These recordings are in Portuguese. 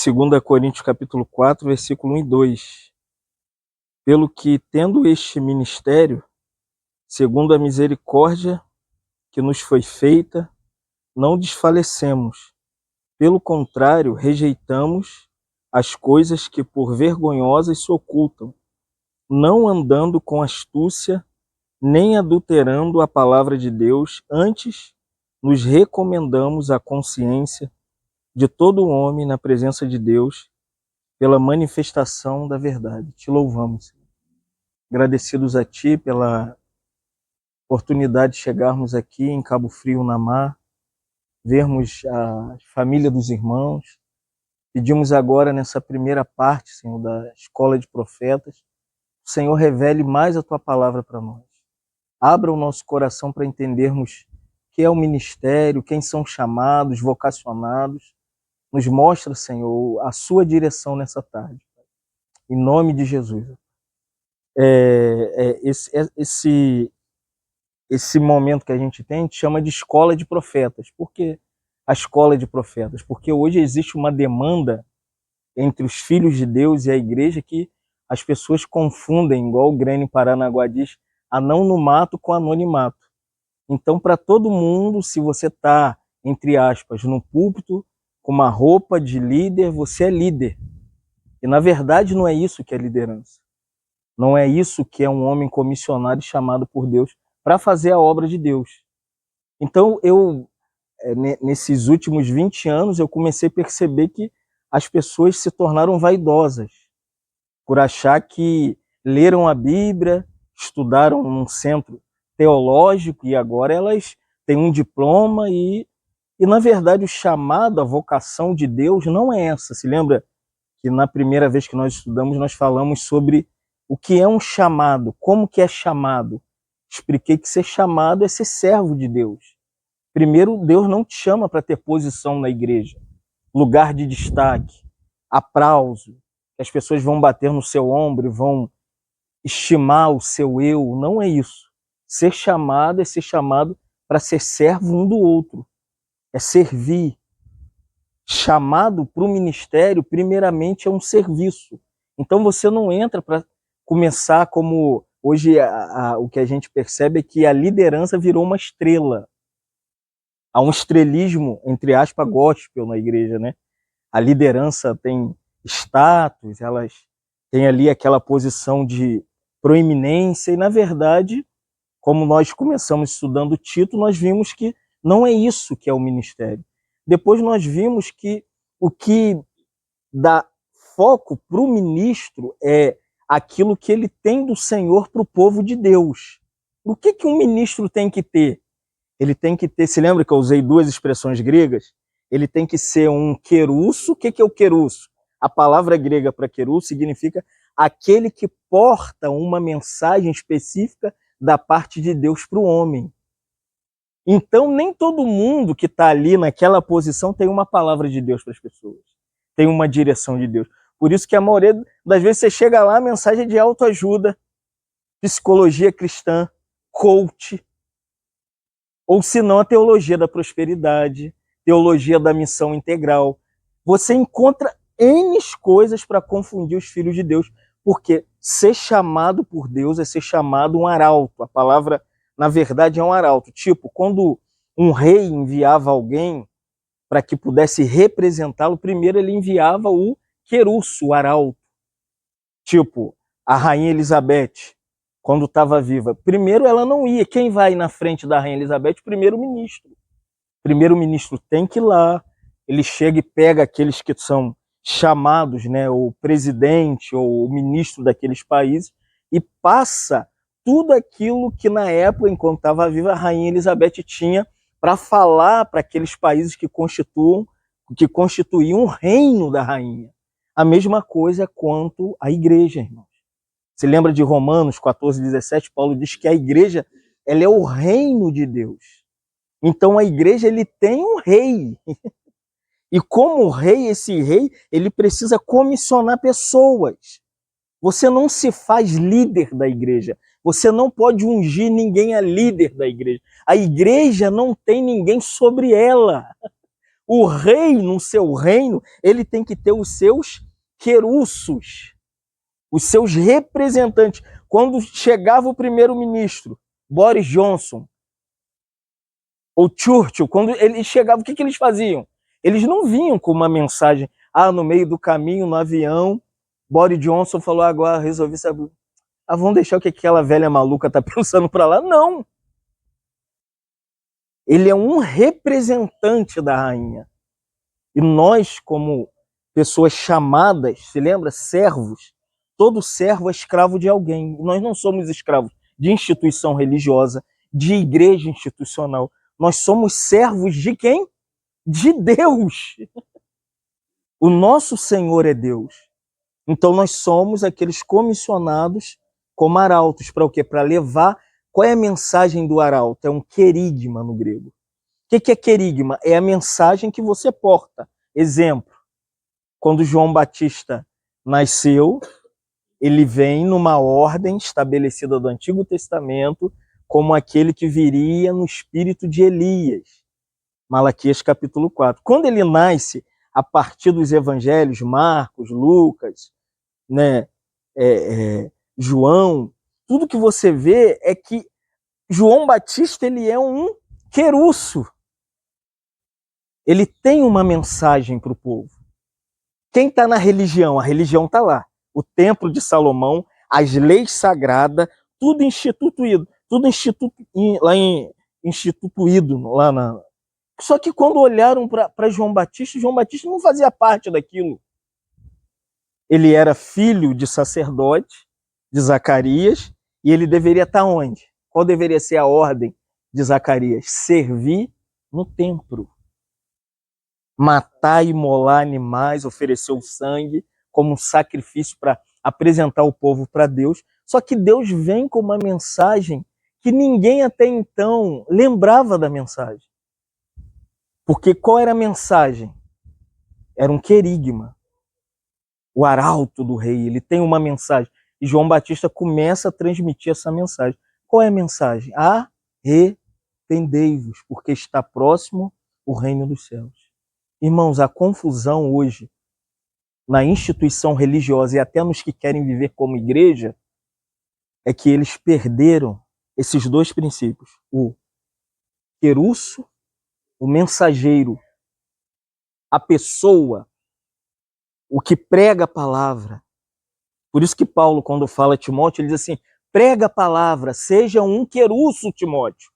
2 Coríntios capítulo 4, versículo 1 e 2. Pelo que, tendo este ministério, segundo a misericórdia que nos foi feita, não desfalecemos. Pelo contrário, rejeitamos as coisas que por vergonhosas se ocultam, não andando com astúcia, nem adulterando a palavra de Deus, antes nos recomendamos à consciência de todo homem na presença de Deus, pela manifestação da verdade. Te louvamos, Senhor. Agradecidos a Ti pela oportunidade de chegarmos aqui em Cabo Frio, na Mar, vermos a família dos irmãos. Pedimos agora, nessa primeira parte, Senhor, da Escola de Profetas, o Senhor revele mais a Tua palavra para nós. Abra o nosso coração para entendermos o que é o ministério, quem são chamados, vocacionados. Nos mostra, Senhor, a Sua direção nessa tarde. Em nome de Jesus. Esse momento que a gente chama de escola de profetas. Por que a escola de profetas? Porque hoje existe uma demanda entre os filhos de Deus e a igreja que as pessoas confundem, igual o Grêmio Paranaguá diz, anão no mato com anonimato. Então, para todo mundo, se você está, entre aspas, no púlpito, com uma roupa de líder, você é líder. E, na verdade, não é isso que é liderança. Não é isso que é um homem comissionado e chamado por Deus para fazer a obra de Deus. Então, nesses últimos 20 anos, eu comecei a perceber que as pessoas se tornaram vaidosas por achar que leram a Bíblia, estudaram num centro teológico e agora elas têm um diploma e na verdade, o chamado, a vocação de Deus não é essa. Se lembra que na primeira vez que nós estudamos, nós falamos sobre o que é um chamado, como que é chamado. Expliquei que ser chamado é ser servo de Deus. Primeiro, Deus não te chama para ter posição na igreja, lugar de destaque, aplauso, que as pessoas vão bater no seu ombro e vão estimar o seu eu. Não é isso. Ser chamado é ser chamado para ser servo um do outro. É servir. Chamado para o ministério, primeiramente, é um serviço. Então você não entra para começar como... Hoje o que a gente percebe é que a liderança virou uma estrela. Há um estrelismo, entre aspas, gospel na igreja, né? A liderança tem status, elas têm ali aquela posição de proeminência e, na verdade, como nós começamos estudando Tito, nós vimos que não é isso que é o ministério. Depois nós vimos que o que dá foco para o ministro é aquilo que ele tem do Senhor para o povo de Deus. O que um ministro tem que ter? Ele tem que ter, se lembra que eu usei duas expressões gregas? Ele tem que ser um querusso. O que é o querusso? A palavra grega para querusso significa aquele que porta uma mensagem específica da parte de Deus para o homem. Então, nem todo mundo que está ali naquela posição tem uma palavra de Deus para as pessoas, tem uma direção de Deus. Por isso que a maioria das vezes você chega lá, a mensagem é de autoajuda, psicologia cristã, coach, ou se não a teologia da prosperidade, teologia da missão integral. Você encontra N coisas para confundir os filhos de Deus, porque ser chamado por Deus é ser chamado um arauto. A palavra, na verdade, é um arauto. Tipo, quando um rei enviava alguém para que pudesse representá-lo, primeiro ele enviava o querusso, o arauto. Tipo, a rainha Elizabeth, quando estava viva, primeiro ela não ia. Quem vai na frente da rainha Elizabeth? O primeiro-ministro. O primeiro-ministro tem que ir lá, ele chega e pega aqueles que são chamados, né, o presidente ou o ministro daqueles países, e passa tudo aquilo que na época, enquanto estava viva, a rainha Elizabeth tinha para falar para aqueles países que constituíam o reino da rainha. A mesma coisa quanto à igreja, irmãos. Você lembra de Romanos 14:17? Paulo diz que a igreja, ela é o reino de Deus. Então a igreja, ele tem um rei. E como rei, esse rei, ele precisa comissionar pessoas. Você não se faz líder da igreja. Você não pode ungir ninguém a líder da igreja. A igreja não tem ninguém sobre ela. O rei, no seu reino, ele tem que ter os seus querussos, os seus representantes. Quando chegava o primeiro-ministro, Boris Johnson, ou Churchill, quando eles chegavam, o que eles faziam? Eles não vinham com uma mensagem, no meio do caminho, no avião, Boris Johnson falou, agora resolvi saber. Vamos deixar o que aquela velha maluca tá pensando para lá? Não! Ele é um representante da rainha. E nós, como pessoas chamadas, se lembra? Servos. Todo servo é escravo de alguém. Nós não somos escravos de instituição religiosa, de igreja institucional. Nós somos servos de quem? De Deus. O nosso Senhor é Deus. Então nós somos aqueles comissionados como arautos. Para o quê? Para levar. Qual é a mensagem do arauto? É um querigma no grego. O que é querigma? É a mensagem que você porta. Exemplo, quando João Batista nasceu, ele vem numa ordem estabelecida do Antigo Testamento como aquele que viria no espírito de Elias. Malaquias capítulo 4. Quando ele nasce, a partir dos evangelhos, Marcos, Lucas, né, João, tudo que você vê é que João Batista ele é um querusso. Ele tem uma mensagem para o povo. Quem está na religião? A religião está lá. O templo de Salomão, as leis sagradas, tudo instituído. Tudo instituído lá na... Só que quando olharam para João Batista não fazia parte daquilo. Ele era filho de sacerdote, de Zacarias, e ele deveria estar onde? Qual deveria ser a ordem de Zacarias? Servir no templo. Matar e imolar animais, oferecer o sangue como um sacrifício para apresentar o povo para Deus. Só que Deus vem com uma mensagem que ninguém até então lembrava da mensagem. Porque qual era a mensagem? Era um querigma. O arauto do rei, ele tem uma mensagem. E João Batista começa a transmitir essa mensagem. Qual é a mensagem? Arrependei-vos, porque está próximo o reino dos céus. Irmãos, a confusão hoje na instituição religiosa e até nos que querem viver como igreja é que eles perderam esses dois princípios. O querusso, o mensageiro, a pessoa, o que prega a palavra. Por isso que Paulo, quando fala a Timóteo, ele diz assim, prega a palavra, seja um querusso, Timóteo.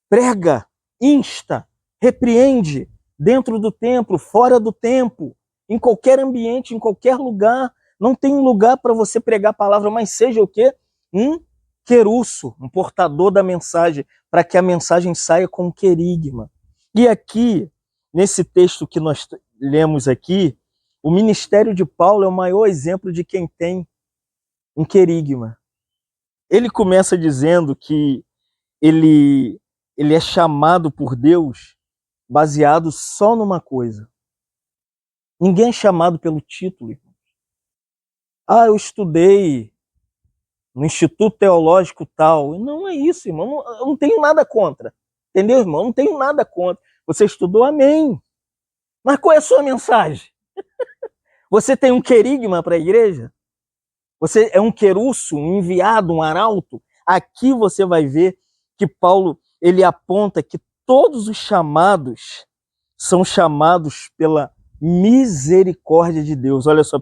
Prega, insta, repreende, dentro do templo, fora do templo, em qualquer ambiente, em qualquer lugar. Não tem um lugar para você pregar a palavra, mas seja o quê? Um querusso, um portador da mensagem, para que a mensagem saia com querigma. E aqui, nesse texto que nós lemos aqui, o ministério de Paulo é o maior exemplo de quem tem um querigma. Ele começa dizendo que ele é chamado por Deus baseado só numa coisa. Ninguém é chamado pelo título. Eu estudei no Instituto Teológico tal. Não é isso, irmão. Eu não tenho nada contra. Entendeu, irmão? Eu não tenho nada contra. Você estudou, amém. Mas qual é a sua mensagem? Você tem um querigma para a igreja? Você é um querusso, um enviado, um arauto? Aqui você vai ver que Paulo ele aponta que todos os chamados são chamados pela misericórdia de Deus. Olha só, 1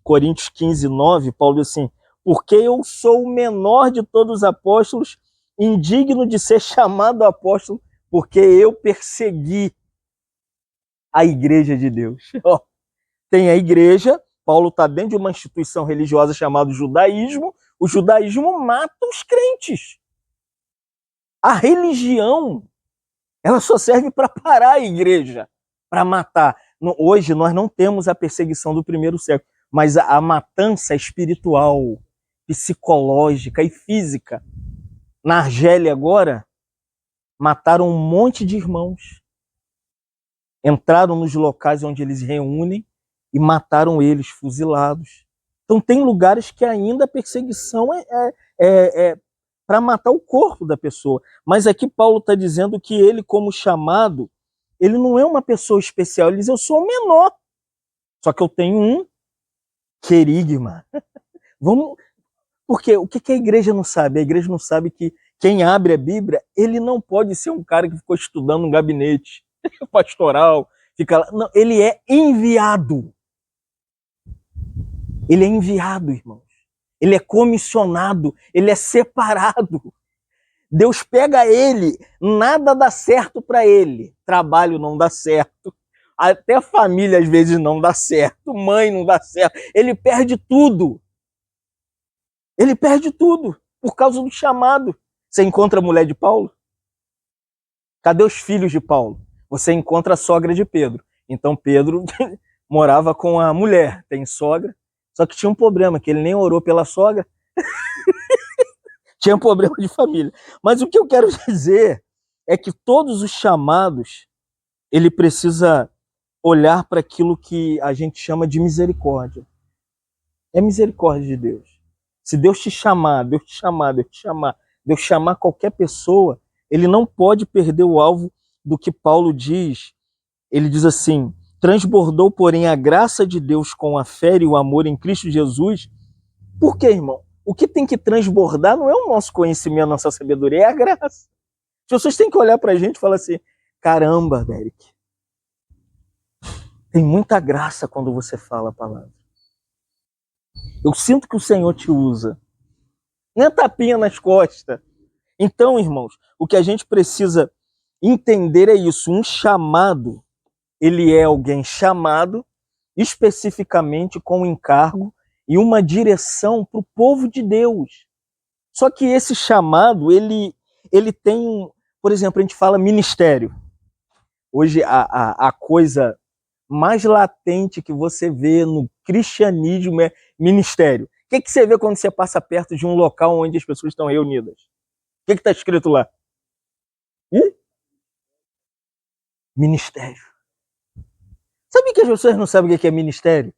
Coríntios 15, 9, Paulo diz assim, porque eu sou o menor de todos os apóstolos, indigno de ser chamado apóstolo, porque eu persegui a igreja de Deus. Tem a igreja, Paulo está dentro de uma instituição religiosa chamada judaísmo, o judaísmo mata os crentes. A religião, ela só serve para parar a igreja, para matar. Hoje nós não temos a perseguição do primeiro século, mas a matança espiritual, psicológica e física. Na Argélia agora, mataram um monte de irmãos. Entraram nos locais onde eles reúnem e mataram eles, fuzilados. Então tem lugares que ainda a perseguição é para matar o corpo da pessoa. Mas aqui Paulo está dizendo que ele, como chamado, ele não é uma pessoa especial, ele diz, eu sou o menor, só que eu tenho um querigma. Vamos... Porque o que a igreja não sabe? A igreja não sabe que quem abre a Bíblia, ele não pode ser um cara que ficou estudando um gabinete pastoral, fica lá. Não, ele é enviado. Ele é enviado, irmãos. Ele é comissionado, ele é separado. Deus pega ele, nada dá certo para ele. Trabalho não dá certo. Até a família às vezes não dá certo. Mãe não dá certo. Ele perde tudo. Ele perde tudo por causa do chamado. Você encontra a mulher de Paulo? Cadê os filhos de Paulo? Você encontra a sogra de Pedro. Então Pedro morava com a mulher, tem sogra. Só que tinha um problema, que ele nem orou pela sogra. Tinha um problema de família. Mas o que eu quero dizer é que todos os chamados, ele precisa olhar para aquilo que a gente chama de misericórdia. É misericórdia de Deus. Se Deus te chamar, Deus te chamar, Deus te chamar, Deus chamar qualquer pessoa, ele não pode perder o alvo do que Paulo diz. Ele diz assim, transbordou, porém, a graça de Deus com a fé e o amor em Cristo Jesus. Por quê, irmão? O que tem que transbordar não é o nosso conhecimento, a nossa sabedoria, é a graça. As pessoas têm que olhar pra gente e falar assim, caramba, Derek, tem muita graça quando você fala a palavra. Eu sinto que o Senhor te usa. Nem tapinha nas costas. Então, irmãos, o que a gente precisa entender é isso. Um chamado, ele é alguém chamado especificamente com um encargo e uma direção para o povo de Deus. Só que esse chamado, ele tem, por exemplo, a gente fala ministério. Hoje, a coisa mais latente que você vê no cristianismo é ministério. O que você vê quando você passa perto de um local onde as pessoas estão reunidas? O que está escrito lá? Ministério. Sabe que as pessoas não sabem o que é ministério?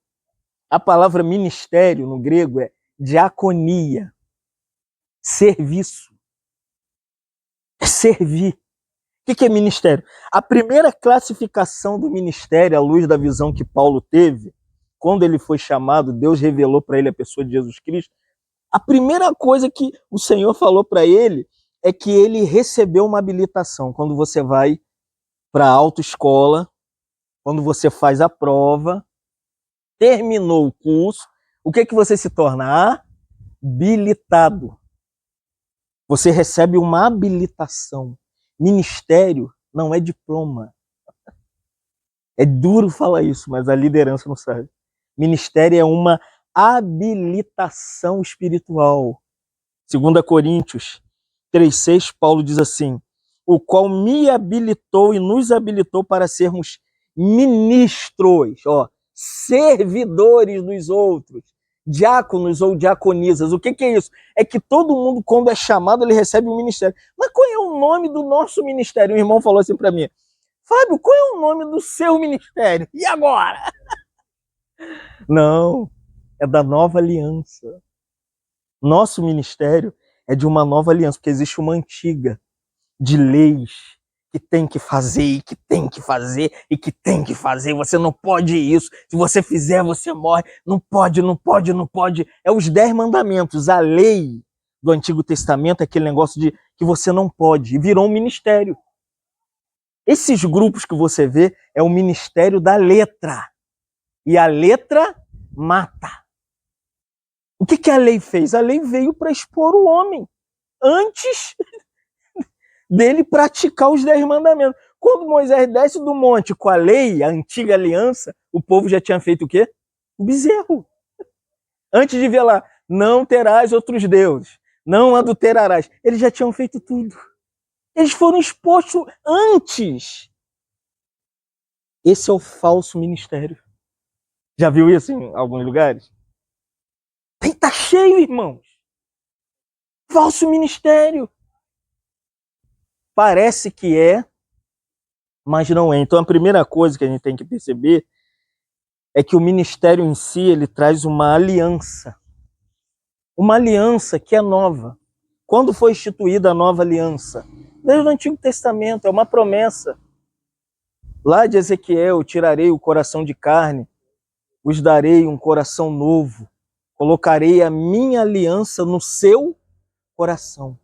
A palavra ministério no grego é diaconia. Serviço. É servir. O que é ministério? A primeira classificação do ministério, à luz da visão que Paulo teve, quando ele foi chamado, Deus revelou para ele a pessoa de Jesus Cristo. A primeira coisa que o Senhor falou para ele é que ele recebeu uma habilitação. Quando você vai para a autoescola, quando você faz a prova, terminou o curso, o que você se torna? Habilitado. Você recebe uma habilitação. Ministério não é diploma. É duro falar isso, mas a liderança não sabe. Ministério é uma habilitação espiritual. 2 Coríntios 3,6, Paulo diz assim, o qual me habilitou e nos habilitou para sermos ministros, servidores dos outros, diáconos ou diaconisas. O que é isso? É que todo mundo, quando é chamado, ele recebe um ministério. Mas qual é o nome do nosso ministério? Um irmão falou assim para mim, Fábio, qual é o nome do seu ministério? E agora? Não, é da nova aliança. Nosso ministério é de uma nova aliança, porque existe uma antiga de leis que tem que fazer, e que tem que fazer, e que tem que fazer. Você não pode isso. Se você fizer, você morre. Não pode, não pode, não pode. É os 10 mandamentos. A lei do Antigo Testamento é aquele negócio de que você não pode. E virou um ministério. Esses grupos que você vê é o ministério da letra. E a letra mata. O que a lei fez? A lei veio para expor o homem antes dele praticar os 10 mandamentos. Quando Moisés desce do monte com a lei, a antiga aliança, o povo já tinha feito o quê? O bezerro. Antes de ver lá, não terás outros deuses, não adulterarás. Eles já tinham feito tudo. Eles foram expostos antes. Esse é o falso ministério. Já viu isso em alguns lugares? Tá cheio, irmãos. Falso ministério. Parece que é, mas não é. Então a primeira coisa que a gente tem que perceber é que o ministério em si, ele traz uma aliança. Uma aliança que é nova. Quando foi instituída a nova aliança? Desde o Antigo Testamento, é uma promessa. Lá de Ezequiel, tirarei o coração de carne, vos darei um coração novo, colocarei a minha aliança no seu coração.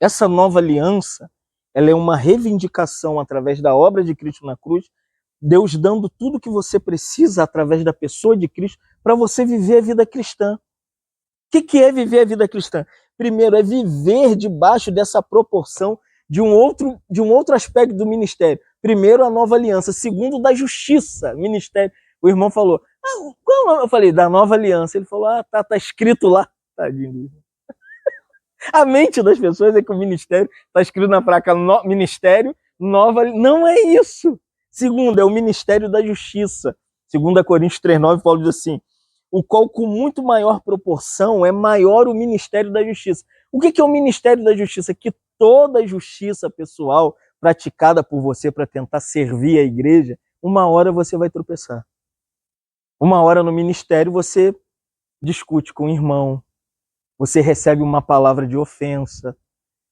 Essa nova aliança, ela é uma reivindicação através da obra de Cristo na cruz, Deus dando tudo que você precisa através da pessoa de Cristo para você viver a vida cristã. O que é viver a vida cristã? Primeiro, é viver debaixo dessa proporção de um outro aspecto do ministério. Primeiro, a nova aliança. Segundo, da justiça, ministério. O irmão falou, qual é o nome? Eu falei, da nova aliança. Ele falou, tá escrito lá. Tadinho. A mente das pessoas é que o ministério está escrito na placa ministério, nova. Não é isso. Segundo, é o ministério da justiça. 2 Coríntios 3,9, Paulo diz assim, o qual com muito maior proporção é maior o ministério da justiça. O que é o ministério da justiça? Que toda justiça pessoal praticada por você para tentar servir a igreja, uma hora você vai tropeçar. Uma hora no ministério você discute com o irmão, você recebe uma palavra de ofensa,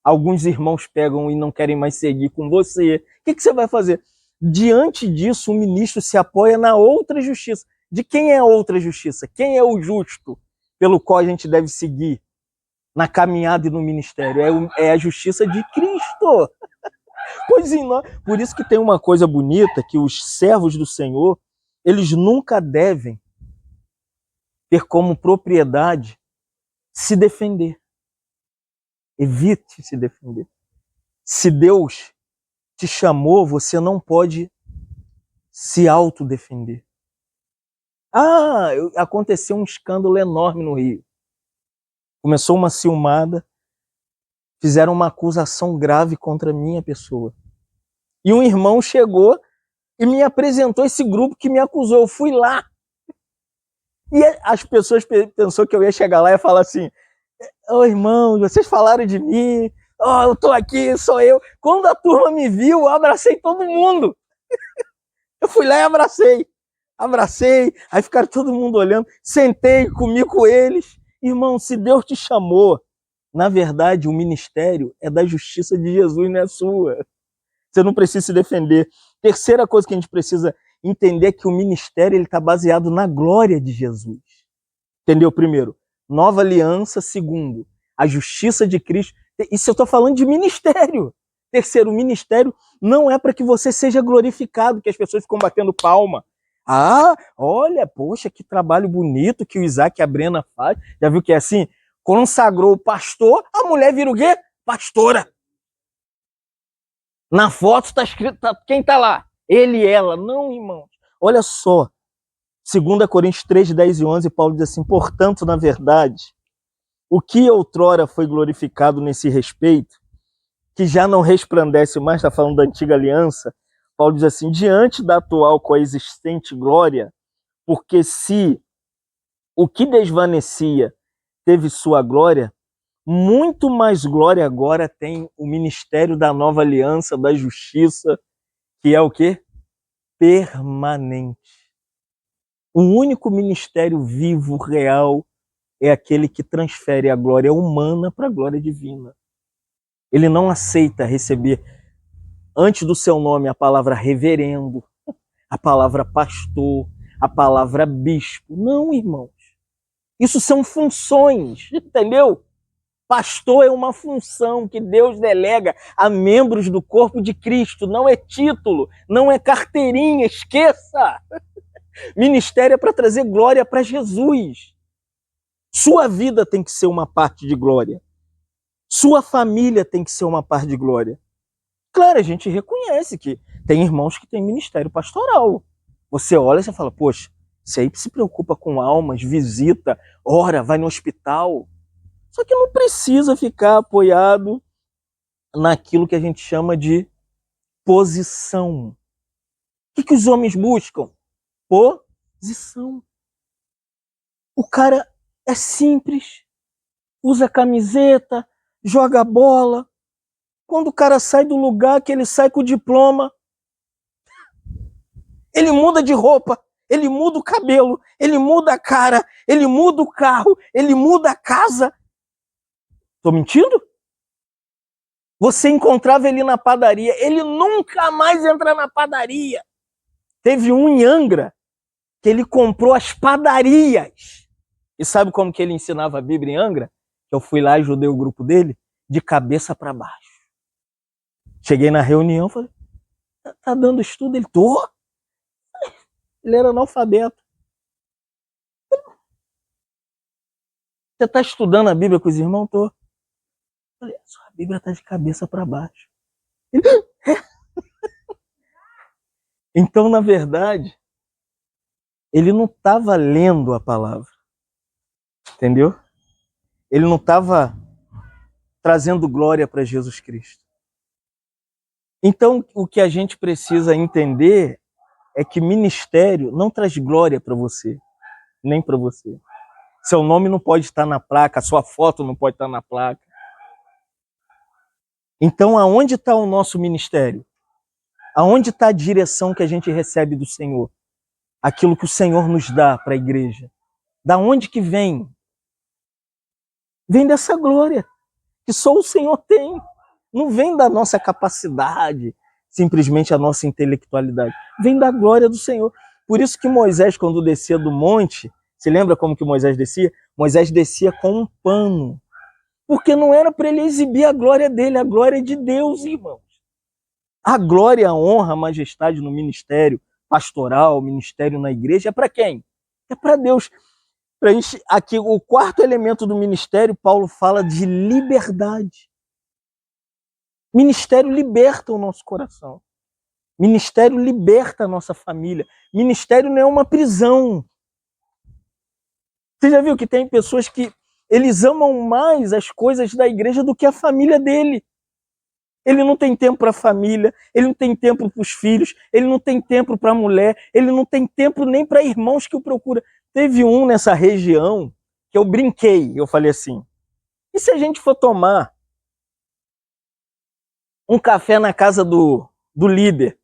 alguns irmãos pegam e não querem mais seguir com você. O que você vai fazer? Diante disso, o ministro se apoia na outra justiça. De quem é a outra justiça? Quem é o justo pelo qual a gente deve seguir na caminhada e no ministério? É a justiça de Cristo. Por isso que tem uma coisa bonita, que os servos do Senhor, eles nunca devem ter como propriedade se defender. Evite se defender. Se Deus te chamou, você não pode se autodefender. Aconteceu um escândalo enorme no Rio. Começou uma ciumada, fizeram uma acusação grave contra a minha pessoa. E um irmão chegou e me apresentou esse grupo que me acusou. Eu fui lá. E as pessoas pensaram que eu ia chegar lá e falar assim, irmão, vocês falaram de mim, eu tô aqui, sou eu. Quando a turma me viu, eu abracei todo mundo. Eu fui lá e abracei, aí ficaram todo mundo olhando, sentei, comi com eles. Irmão, se Deus te chamou, na verdade o ministério é da justiça de Jesus, não é sua. Você não precisa se defender. Terceira coisa que a gente precisa entender é que o ministério está baseado na glória de Jesus. Entendeu? Primeiro, nova aliança. Segundo, a justiça de Cristo. Isso eu estou falando de ministério. Terceiro, o ministério não é para que você seja glorificado, que as pessoas ficam batendo palma. Olha, poxa, que trabalho bonito que o Isaac e a Brena faz. Já viu que é assim? Consagrou o pastor, a mulher vira o quê? Pastora. Na foto está escrito, quem está lá? Ele e ela. Não, irmãos. Olha só. 2 Coríntios 3, 10 e 11, Paulo diz assim, portanto, na verdade, o que outrora foi glorificado nesse respeito, que já não resplandece mais, está falando da antiga aliança, Paulo diz assim, diante da atual coexistente glória, porque se o que desvanecia teve sua glória, muito mais glória agora tem o ministério da nova aliança, da justiça, que é o quê? Permanente. O único ministério vivo, real, é aquele que transfere a glória humana para a glória divina. Ele não aceita receber, antes do seu nome, a palavra reverendo, a palavra pastor, a palavra bispo. Não, irmãos. Isso são funções, entendeu? Pastor é uma função que Deus delega a membros do corpo de Cristo. Não é título, não é carteirinha, esqueça. Ministério é para trazer glória para Jesus. Sua vida tem que ser uma parte de glória. Sua família tem que ser uma parte de glória. Claro, a gente reconhece que tem irmãos que têm ministério pastoral. Você olha e você fala, poxa, você aí se preocupa com almas, visita, ora, vai no hospital. Só que não precisa ficar apoiado naquilo que a gente chama de posição. O que os homens buscam? Posição. O cara é simples, usa camiseta, joga bola. Quando o cara sai do lugar, que ele sai com o diploma, ele muda de roupa, ele muda o cabelo, ele muda a cara, ele muda o carro, ele muda a casa. Tô mentindo? Você encontrava ele na padaria, ele nunca mais entra na padaria. Teve um em Angra que ele comprou as padarias. E sabe como que ele ensinava a Bíblia em Angra? Eu fui lá e ajudei o grupo dele de cabeça para baixo. Cheguei na reunião, falei, tá dando estudo? Ele, tô. Ele era analfabeto. Você tá estudando a Bíblia com os irmãos? Tô. Falei, sua Bíblia tá de cabeça para baixo. Ele, então, na verdade, ele não estava lendo a palavra. Entendeu? Ele não estava trazendo glória para Jesus Cristo. Então, o que a gente precisa entender é que ministério não traz glória para você, nem para você. Seu nome não pode estar na placa, a sua foto não pode estar na placa. Então, aonde está o nosso ministério? Aonde está a direção que a gente recebe do Senhor? Aquilo que o Senhor nos dá para a igreja. Da onde que vem? Vem dessa glória que só o Senhor tem. Não vem da nossa capacidade, simplesmente a nossa intelectualidade. Vem da glória do Senhor. Por isso que Moisés, quando descia do monte, se lembra como que Moisés descia? Moisés descia com um pano. Porque não era para ele exibir a glória dele, a glória de Deus, irmãos. A glória, a honra, a majestade no ministério pastoral, ministério na igreja, é para quem? É para Deus. Aqui, o quarto elemento do ministério, Paulo fala de liberdade. Ministério liberta o nosso coração. Ministério liberta a nossa família. Ministério não é uma prisão. Você já viu que tem pessoas que eles amam mais as coisas da igreja do que a família dele. Ele não tem tempo para a família, ele não tem tempo para os filhos, ele não tem tempo para a mulher, ele não tem tempo nem para irmãos que o procuram. Teve um nessa região que eu brinquei, eu falei assim, e se a gente for tomar um café na casa do líder?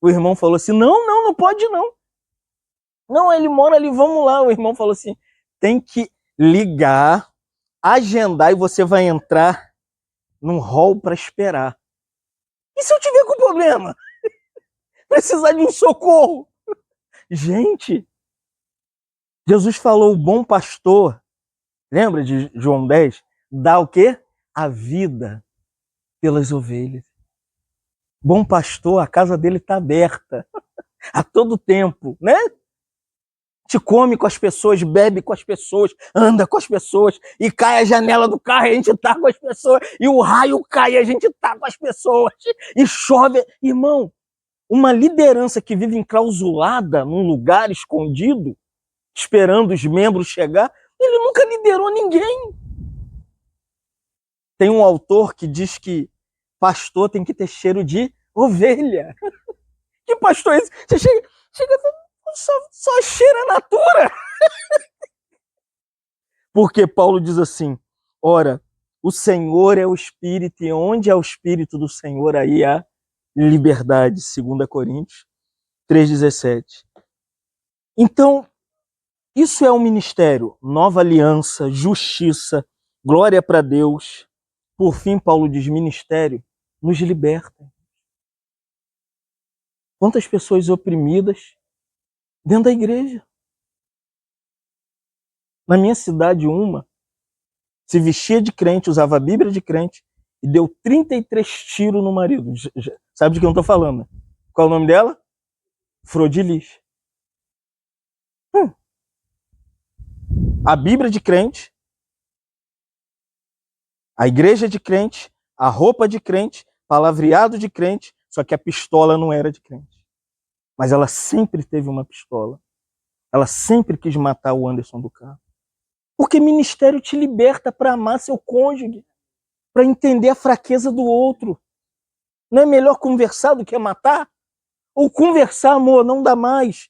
O irmão falou assim, não pode não. Não, ele mora ali, vamos lá. O irmão falou assim, tem que ligar, agendar e você vai entrar num hall para esperar. E se eu tiver com problema? Precisar de um socorro? Gente, Jesus falou, o bom pastor, lembra de João 10? Dá o quê? A vida pelas ovelhas. Bom pastor, a casa dele está aberta a todo tempo, né? Te come com as pessoas, bebe com as pessoas, anda com as pessoas, e cai a janela do carro e a gente tá com as pessoas, e o raio cai e a gente tá com as pessoas, e chove. Irmão, uma liderança que vive enclausulada num lugar escondido, esperando os membros chegar, ele nunca liderou ninguém. Tem um autor que diz que pastor tem que ter cheiro de ovelha. Que pastor é esse? Você chega só cheira a natura. Porque Paulo diz assim, ora, o Senhor é o Espírito, e onde é o Espírito do Senhor, aí há liberdade, 2 Coríntios 3,17. Então, isso é um ministério, nova aliança, justiça, glória para Deus. Por fim, Paulo diz, ministério nos liberta. Quantas pessoas oprimidas dentro da igreja? Na minha cidade, uma se vestia de crente, usava a Bíblia de crente e deu 33 tiros no marido. Sabe de quem eu estou falando? Qual é o nome dela? Frodilis. A Bíblia de crente, a igreja de crente, a roupa de crente, palavreado de crente, só que a pistola não era de crente. Mas ela sempre teve uma pistola. Ela sempre quis matar o Anderson do carro. Porque ministério te liberta para amar seu cônjuge, para entender a fraqueza do outro. Não é melhor conversar do que matar? Ou conversar, amor, não dá mais.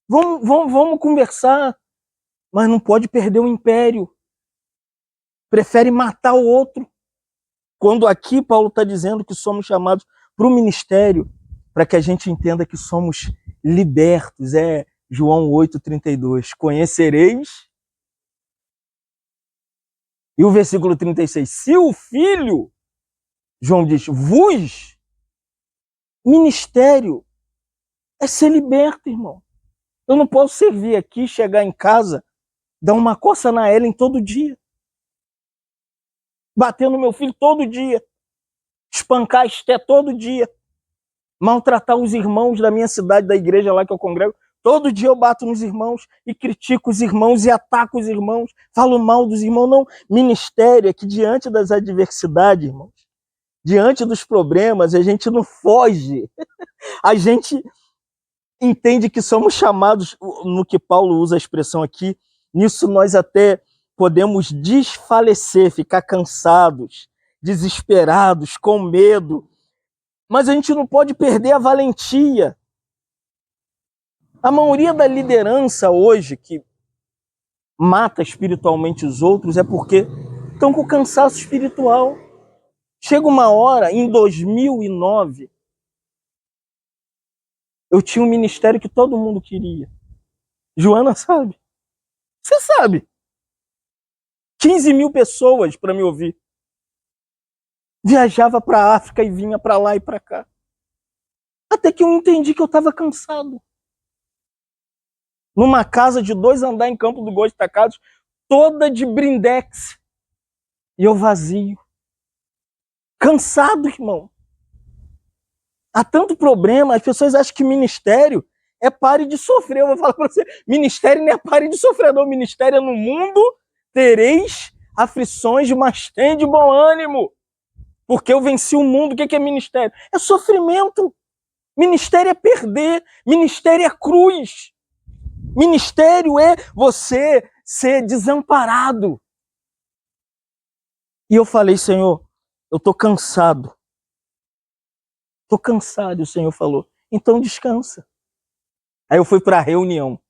Vamos conversar. Mas não pode perder o império. Prefere matar o outro. Quando aqui Paulo está dizendo que somos chamados para o ministério, para que a gente entenda que somos libertos. É João 8,32. Conhecereis. E o versículo 36. Se o Filho João diz, ministério é ser liberto, irmão. Eu não posso servir aqui, chegar em casa, dar uma coça na Ellen todo dia. Bater no meu filho todo dia. Espancar a Esté todo dia. Maltratar os irmãos da minha cidade, da igreja lá que eu congrego. Todo dia eu bato nos irmãos e critico os irmãos e ataco os irmãos. Falo mal dos irmãos. Não, ministério é que diante das adversidades, irmãos, diante dos problemas, a gente não foge. A gente entende que somos chamados, no que Paulo usa a expressão aqui, nisso nós até podemos desfalecer, ficar cansados, desesperados, com medo, mas a gente não pode perder a valentia. A maioria da liderança hoje que mata espiritualmente os outros é porque estão com cansaço espiritual. Chega uma hora, em 2009, eu tinha um ministério que todo mundo queria. Joana sabe. Você sabe. 15 mil pessoas para me ouvir. Viajava para a África e vinha para lá e para cá. Até que eu entendi que eu estava cansado. Numa casa de 2 andares em Campo do Goytacazes, toda de brindex. E eu vazio. Cansado, irmão. Há tanto problema, as pessoas acham que ministério é pare de sofrer. Eu vou falar para você, ministério não é pare de sofrer, não. Ministério é no mundo tereis aflições, mas tem de bom ânimo. Porque eu venci o mundo. O que é ministério? É sofrimento. Ministério é perder. Ministério é cruz. Ministério é você ser desamparado. E eu falei, Senhor, eu estou cansado. Estou cansado, e o Senhor falou, então descansa. Aí eu fui para a reunião. O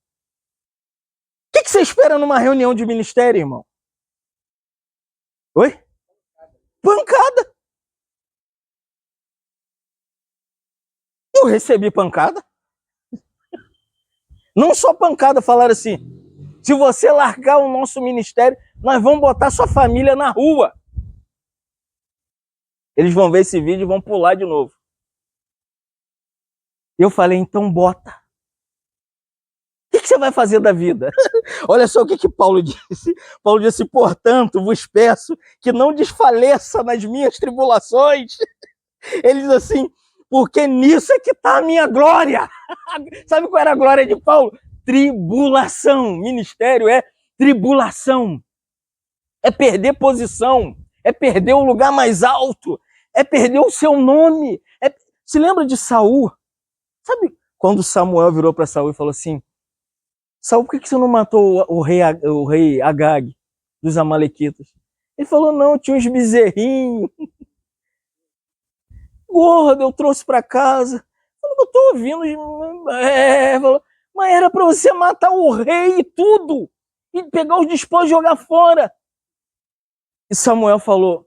que você espera numa reunião de ministério, irmão? Oi? Pancada. Eu recebi pancada. Não só pancada, falaram assim, se você largar o nosso ministério, nós vamos botar sua família na rua. Eles vão ver esse vídeo e vão pular de novo. Eu falei, então bota. O que você vai fazer da vida? Olha só o que Paulo disse. Paulo disse, portanto, vos peço que não desfaleça nas minhas tribulações. Ele diz assim, porque nisso é que está a minha glória. Sabe qual era a glória de Paulo? Tribulação. Ministério é tribulação. É perder posição. É perder o lugar mais alto. É perder o seu nome. Se lembra de Saul? Sabe quando Samuel virou para Saul e falou assim, Saul, por que você não matou o rei Agag dos Amalequitas? Ele falou, não, tinha uns bezerrinhos. Gordo, eu trouxe para casa. Eu tô ouvindo. Falou, mas era para você matar o rei e tudo. E pegar os despojos e jogar fora. E Samuel falou,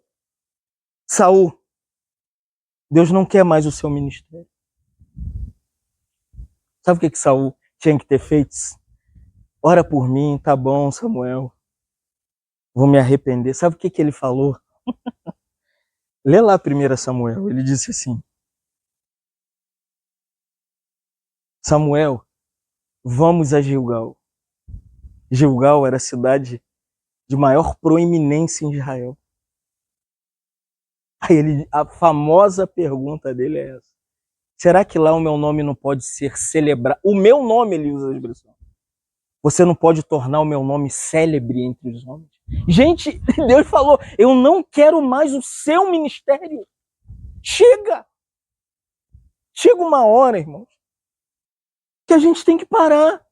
Saul, Deus não quer mais o seu ministério. Sabe o que Saul tinha que ter feito? Ora por mim, tá bom, Samuel. Vou me arrepender. Sabe o que ele falou? Lê lá 1 Samuel. Ele disse assim, Samuel, vamos a Gilgal. Gilgal era a cidade de maior proeminência em Israel. Aí a famosa pergunta dele é essa. Será que lá o meu nome não pode ser celebrado? O meu nome, ele usa a expressão. Você não pode tornar o meu nome célebre entre os homens? Gente, Deus falou, eu não quero mais o seu ministério. Chega! Chega uma hora, irmãos, que a gente tem que parar.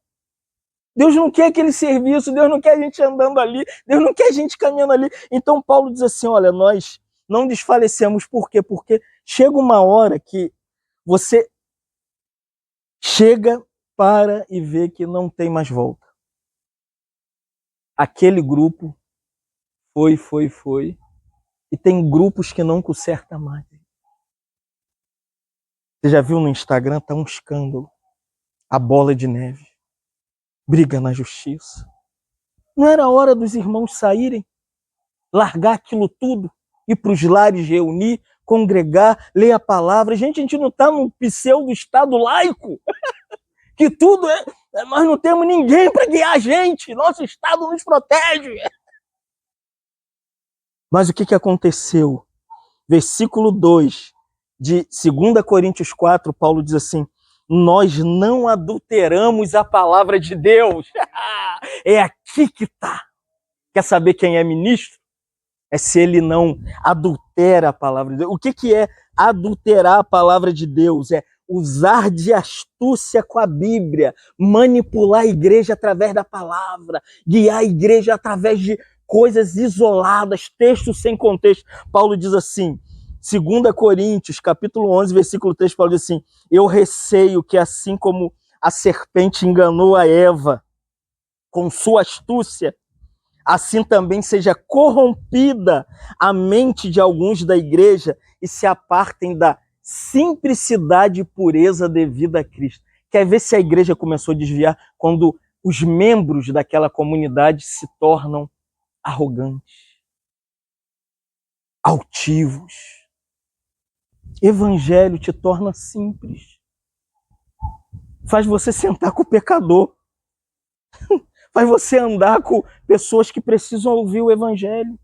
Deus não quer aquele serviço, Deus não quer a gente andando ali, Deus não quer a gente caminhando ali. Então Paulo diz assim, olha, nós não desfalecemos. Por quê? Porque chega uma hora que você chega, para e vê que não tem mais volta. Aquele grupo foi. E tem grupos que não conserta mais. Você já viu no Instagram? Tá um escândalo. A bola de neve. Briga na justiça. Não era hora dos irmãos saírem? Largar aquilo tudo? Ir para os lares reunir? congregar, ler a palavra. Gente, a gente não está num pseudo-estado laico, que tudo é... Nós não temos ninguém para guiar a gente, nosso Estado nos protege. Mas o que aconteceu? Versículo 2 de 2 Coríntios 4, Paulo diz assim: nós não adulteramos a palavra de Deus. É aqui que está. Quer saber quem é ministro? É se ele não adultera a palavra de Deus. O que é adulterar a palavra de Deus? É usar de astúcia com a Bíblia, manipular a igreja através da palavra, guiar a igreja através de coisas isoladas, textos sem contexto. Paulo diz assim, 2 Coríntios, capítulo 11, versículo 3, Paulo diz assim: eu receio que assim como a serpente enganou a Eva com sua astúcia, assim também seja corrompida a mente de alguns da igreja e se apartem da simplicidade e pureza devida a Cristo. Quer ver se a igreja começou a desviar? Quando os membros daquela comunidade se tornam arrogantes, altivos. Evangelho te torna simples. Faz você sentar com o pecador. Faz você andar com pessoas que precisam ouvir o evangelho.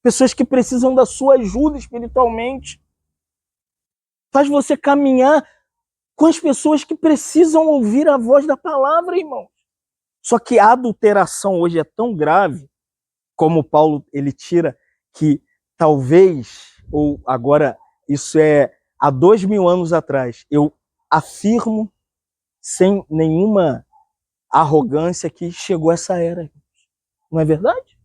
Pessoas que precisam da sua ajuda espiritualmente. Faz você caminhar com as pessoas que precisam ouvir a voz da palavra, irmão. Só que a adulteração hoje é tão grave, como Paulo ele tira, que talvez, ou agora isso é há 2000 anos atrás, eu afirmo sem nenhuma arrogância que chegou essa era. Não é verdade?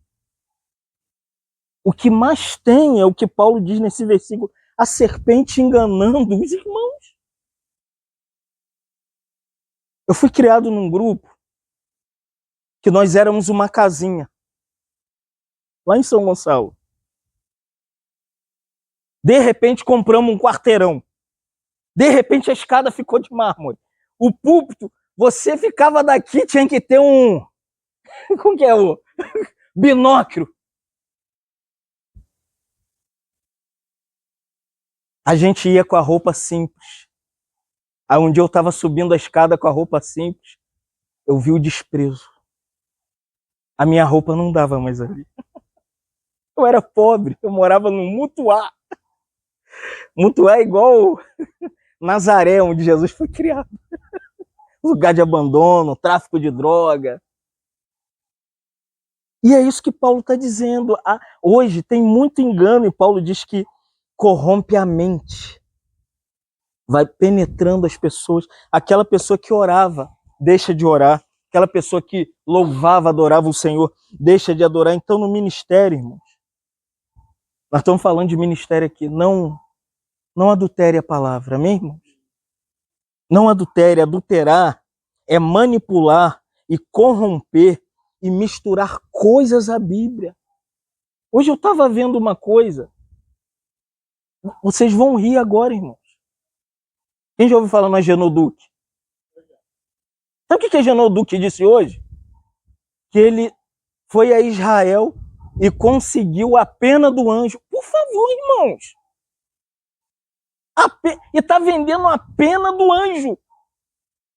O que mais tem é o que Paulo diz nesse versículo: a serpente enganando os irmãos. Eu fui criado num grupo que nós éramos uma casinha, lá em São Gonçalo. De repente compramos um quarteirão. De repente a escada ficou de mármore. O púlpito, você ficava daqui, tinha que ter um... Como que é o... binóculo. A gente ia com a roupa simples. Aí um dia eu estava subindo a escada com a roupa simples, eu vi o desprezo. A minha roupa não dava mais ali. Eu era pobre, eu morava no Mutuá. Mutuá é igual Nazaré, onde Jesus foi criado. Lugar de abandono, tráfico de droga. E é isso que Paulo está dizendo. Hoje tem muito engano, e Paulo diz que corrompe a mente. Vai penetrando as pessoas. Aquela pessoa que orava, deixa de orar. Aquela pessoa que louvava, adorava o Senhor, deixa de adorar. Então, no ministério, irmãos, nós estamos falando de ministério aqui. Não adultere a palavra, amém, irmãos? Não adultere. Adulterar é manipular e corromper e misturar coisas à Bíblia. Hoje eu estava vendo uma coisa. Vocês vão rir agora, irmãos. Quem já ouviu falar no Agenor Duque? Sabe o que Agenor Duque disse hoje? Que ele foi a Israel e conseguiu a pena do anjo. Por favor, irmãos. E está vendendo a pena do anjo.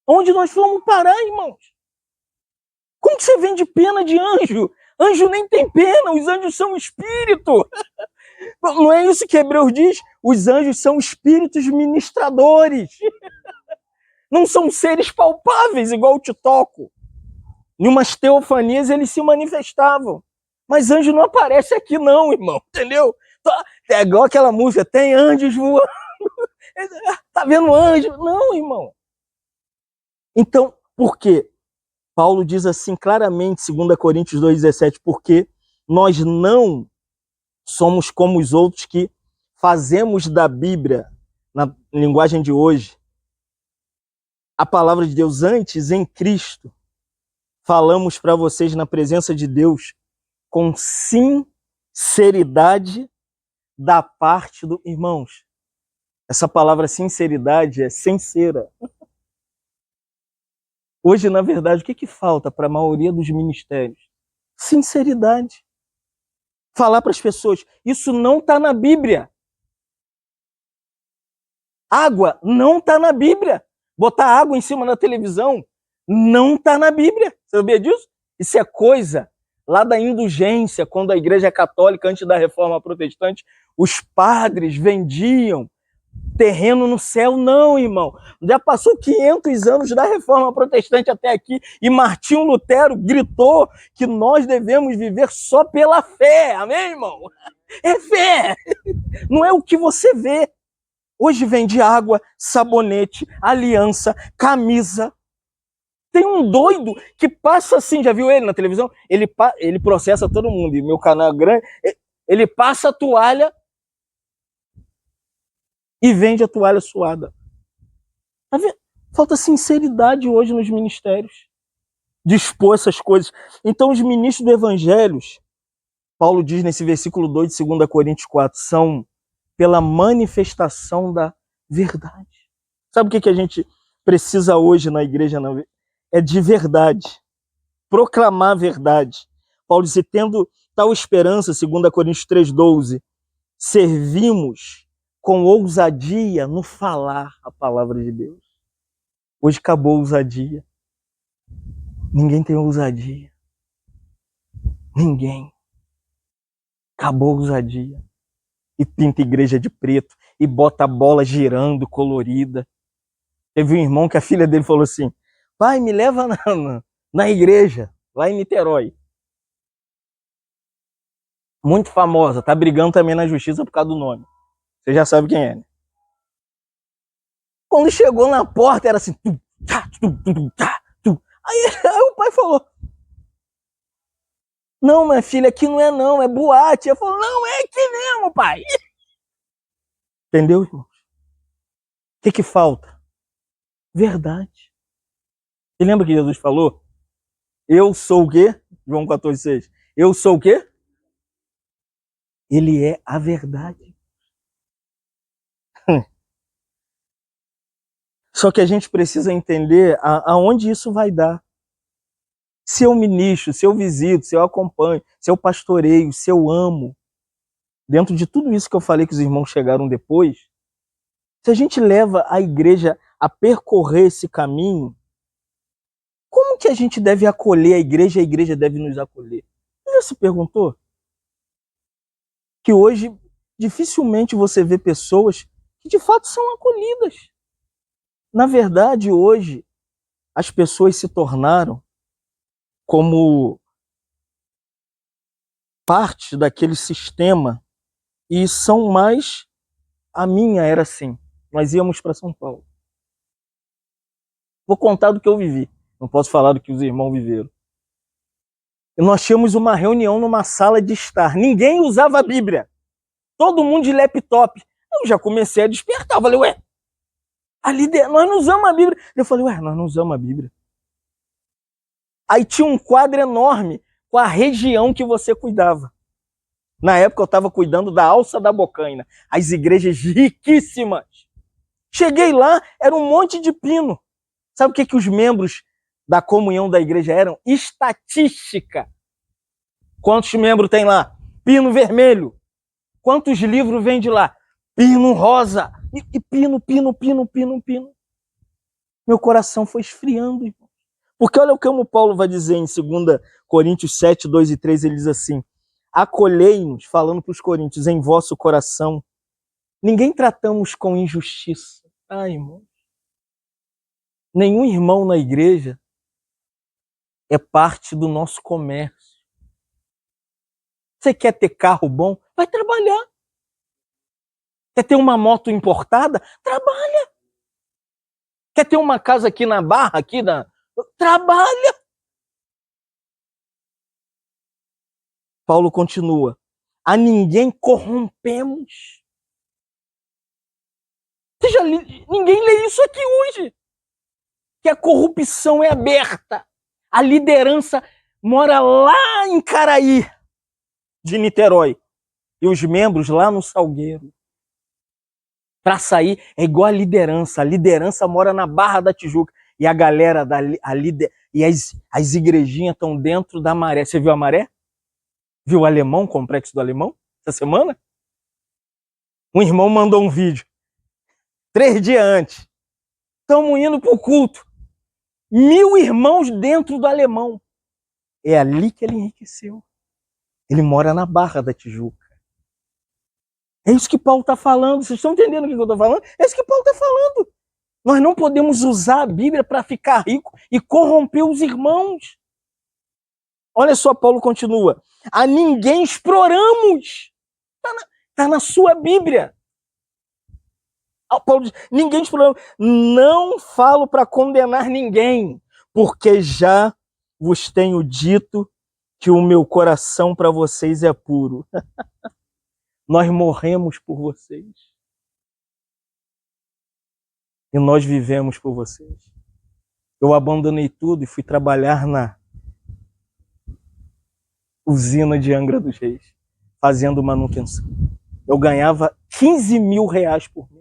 Onde nós fomos parar, irmãos? Como que você vende pena de anjo? Anjo nem tem pena, os anjos são espírito. Não é isso que Hebreus diz? Os anjos são espíritos ministradores. Não são seres palpáveis, igual eu te toco. Em umas teofanias eles se manifestavam. Mas anjo não aparece aqui não, irmão. Entendeu? É igual aquela música, tem anjos voando. Tá vendo anjo? Não, irmão. Então, por quê? Paulo diz assim claramente, 2 Coríntios 2,17, porque nós não somos como os outros que fazemos da Bíblia, na linguagem de hoje, a palavra de Deus. Antes, em Cristo, falamos para vocês na presença de Deus com sinceridade da parte do... Irmãos, essa palavra sinceridade é sincera. Hoje, na verdade, o que falta para a maioria dos ministérios? Sinceridade. Falar para as pessoas, isso não está na Bíblia. Água não está na Bíblia. Botar água em cima da televisão não está na Bíblia. Você sabia disso? Isso é coisa lá da indulgência, quando a Igreja Católica, antes da Reforma Protestante, os padres vendiam terreno no céu. Não, irmão. Já passou 500 anos da Reforma Protestante até aqui e Martinho Lutero gritou que nós devemos viver só pela fé. Amém, irmão? É fé. Não é o que você vê. Hoje vende água, sabonete, aliança, camisa. Tem um doido que passa assim, já viu ele na televisão? Ele processa todo mundo, e meu canal é grande, ele passa a toalha e vende a toalha suada. Tá vendo? Falta sinceridade hoje nos ministérios de expor essas coisas. Então os ministros do evangelho, Paulo diz nesse versículo 2 de 2 Coríntios 4, são pela manifestação da verdade. Sabe o que a gente precisa hoje na igreja? É de verdade. Proclamar a verdade. Paulo diz, tendo tal esperança, 2 Coríntios 3,12, servimos com ousadia no falar a palavra de Deus. Hoje acabou a ousadia. Ninguém tem ousadia. Ninguém. Acabou a ousadia. E pinta igreja de preto, e bota a bola girando, colorida. Teve um irmão que a filha dele falou assim, pai, me leva na igreja, lá em Niterói. Muito famosa, tá brigando também na justiça por causa do nome. Você já sabe quem é, né? Quando chegou na porta, era assim, Aí o pai falou, não, minha filha, aqui não é não, é boate. Eu falei, não, é aqui mesmo, pai. Entendeu, irmãos? O que falta? Verdade. Você lembra que Jesus falou? Eu sou o quê? João 14,6. Eu sou o quê? Ele é a verdade. Só que a gente precisa entender aonde isso vai dar. Se eu ministro, se eu visito, se eu acompanho, se eu pastoreio, se eu amo, dentro de tudo isso que eu falei que os irmãos chegaram depois, se a gente leva a igreja a percorrer esse caminho, como que a gente deve acolher a igreja deve nos acolher? Você já se perguntou? Que hoje dificilmente você vê pessoas que de fato são acolhidas. Na verdade, hoje, as pessoas se tornaram como parte daquele sistema e são mais... A minha era assim, nós íamos para São Paulo. Vou contar do que eu vivi, não posso falar do que os irmãos viveram. E nós tínhamos uma reunião numa sala de estar, ninguém usava a Bíblia, todo mundo de laptop. Eu já comecei a despertar, eu falei, ué, nós não usamos a Bíblia. Eu falei, ué, nós não usamos a Bíblia. Aí tinha um quadro enorme com a região que você cuidava. Na época eu estava cuidando da Alça da Bocaina, as igrejas riquíssimas. Cheguei lá, era um monte de pino. Sabe o que os membros da comunhão da igreja eram? Estatística. Quantos membros tem lá? Pino vermelho. Quantos livros vem de lá? Pino rosa. E pino. Meu coração foi esfriando, irmão. Porque olha o que o Paulo vai dizer em 2 Coríntios 7, 2 e 3, ele diz assim, acolhei-nos, falando para os coríntios, em vosso coração, ninguém tratamos com injustiça. Ai, irmão. Nenhum irmão na igreja é parte do nosso comércio. Você quer ter carro bom? Vai trabalhar. Quer ter uma moto importada? Trabalha. Quer ter uma casa aqui na Barra, trabalha. Paulo continua. A ninguém corrompemos. Ninguém lê isso aqui hoje. Que a corrupção é aberta. A liderança mora lá em Caraí, de Niterói. E os membros lá no Salgueiro. Para sair é igual a liderança. A liderança mora na Barra da Tijuca. E a galera, e as igrejinhas estão dentro da Maré. Você viu a Maré? Viu o Alemão, o complexo do Alemão, essa semana? Um irmão mandou um vídeo. 3 dias antes. Estamos indo para o culto. 1000 irmãos dentro do Alemão. É ali que ele enriqueceu. Ele mora na Barra da Tijuca. É isso que Paulo está falando. Vocês estão entendendo o que eu estou falando? É isso que Paulo está falando. Nós não podemos usar a Bíblia para ficar rico e corromper os irmãos. Olha só, Paulo continua. A ninguém exploramos. Está na sua Bíblia. Paulo diz, ninguém exploramos. Não falo para condenar ninguém, porque já vos tenho dito que o meu coração para vocês é puro. Nós morremos por vocês. E nós vivemos por vocês. Eu abandonei tudo e fui trabalhar na usina de Angra dos Reis, fazendo manutenção. Eu ganhava 15 mil reais por mês.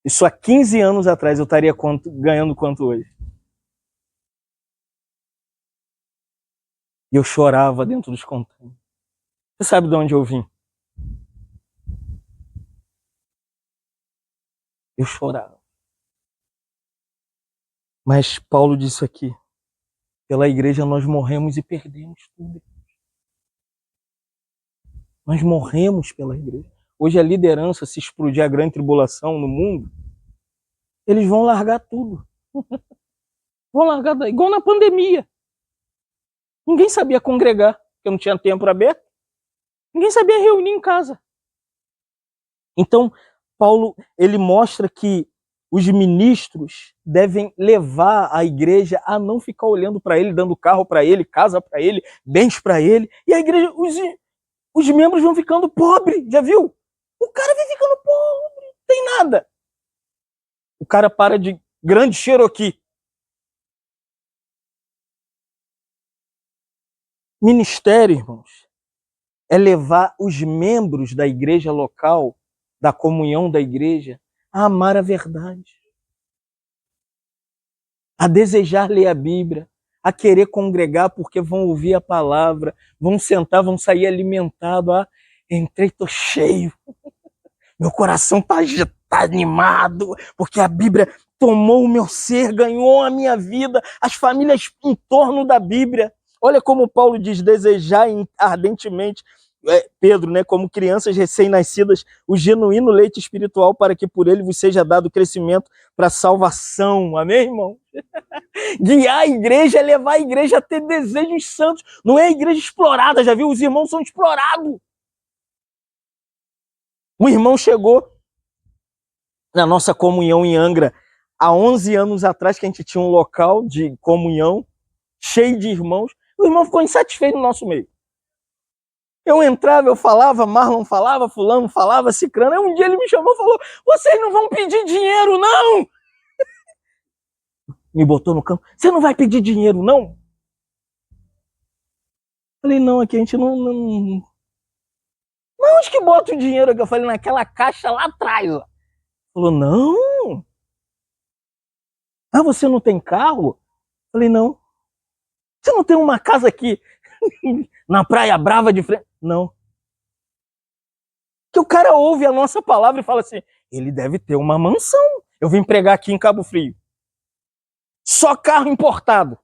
Isso há 15 anos atrás eu estaria ganhando quanto hoje? E eu chorava dentro dos contêineres. Você sabe de onde eu vim? Eu chorava. Mas Paulo disse aqui, pela igreja nós morremos e perdemos tudo. Nós morremos pela igreja. Hoje a liderança, se explodir a grande tribulação no mundo, eles vão largar tudo. Vão largar, igual na pandemia. Ninguém sabia congregar, porque não tinha templo aberto. Ninguém sabia reunir em casa. Então, Paulo, ele mostra que os ministros devem levar a igreja a não ficar olhando para ele, dando carro para ele, casa para ele, bens para ele. E a igreja, os membros vão ficando pobres, já viu? O cara vai ficando pobre, não tem nada. O cara para de grande Cherokee. Ministério, irmãos, é levar os membros da igreja local, da comunhão da igreja, a amar a verdade, a desejar ler a Bíblia, a querer congregar porque vão ouvir a palavra, vão sentar, vão sair alimentados. Ah, entrei, tô cheio, meu coração tá animado, porque a Bíblia tomou o meu ser, ganhou a minha vida, as famílias em torno da Bíblia. Olha como Paulo diz, desejar ardentemente, Pedro, né, como crianças recém-nascidas, o genuíno leite espiritual, para que por ele vos seja dado crescimento para a salvação. Amém, irmão? Guiar a igreja é levar a igreja a ter desejos santos. Não é a igreja explorada, já viu? Os irmãos são explorados. Um irmão chegou na nossa comunhão em Angra, há 11 anos atrás, que a gente tinha um local de comunhão, cheio de irmãos. O irmão ficou insatisfeito no nosso meio. Eu entrava, eu falava, Marlon falava, fulano falava, cicrano. Aí um dia ele me chamou e falou, vocês não vão pedir dinheiro, não? Me botou no campo, você não vai pedir dinheiro, não? Falei, não, aqui a gente não... Mas onde que bota o dinheiro? Eu falei, naquela caixa lá atrás. Ó. Falou, não. Ah, você não tem carro? Falei, não. Você não tem uma casa aqui na Praia Brava de frente? Não. Que o cara ouve a nossa palavra e fala assim, ele deve ter uma mansão. Eu vim pregar aqui em Cabo Frio. Só carro importado.